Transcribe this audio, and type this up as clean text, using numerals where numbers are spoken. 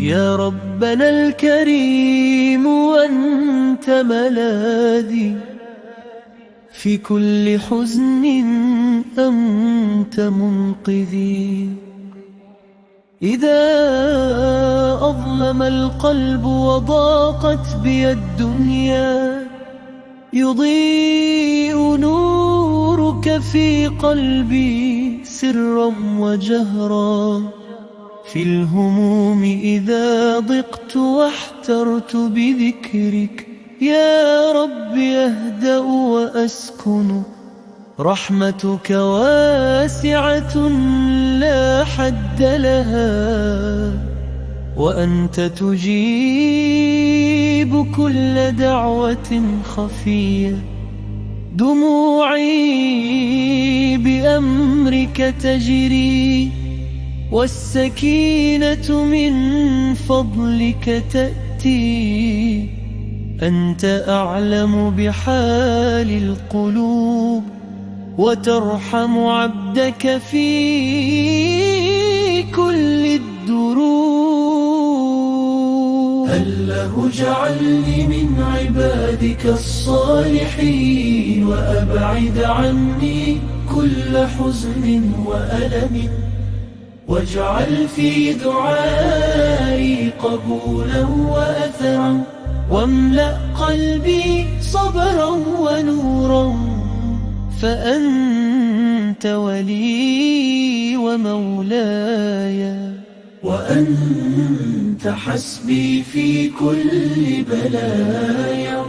يا ربنا الكريم وأنت ملاذي في كل حزن، أنت منقذي. إذا أظلم القلب وضاقت بي الدنيا، يضيء نورك في قلبي سرا وجهرا. في الهموم إذا ضقت واحترت بذكرك، يا رب أهدأ وأسكن. رحمتك واسعة لا حد لها، وأنت تجيب كل دعوة خفية. دموعي بأمرك تجري، والسكينة من فضلك تأتي. أنت أعلم بحال القلوب، وترحم عبدك في كل الدروب. هله اجعلني من عبادك الصالحين، وأبعد عني كل حزن وألم، واجعل في دعائي قبولا وأثرا، واملأ قلبي صبرا ونورا. فأنت ولي ومولاي، وأنت حسبي في كل بلايا.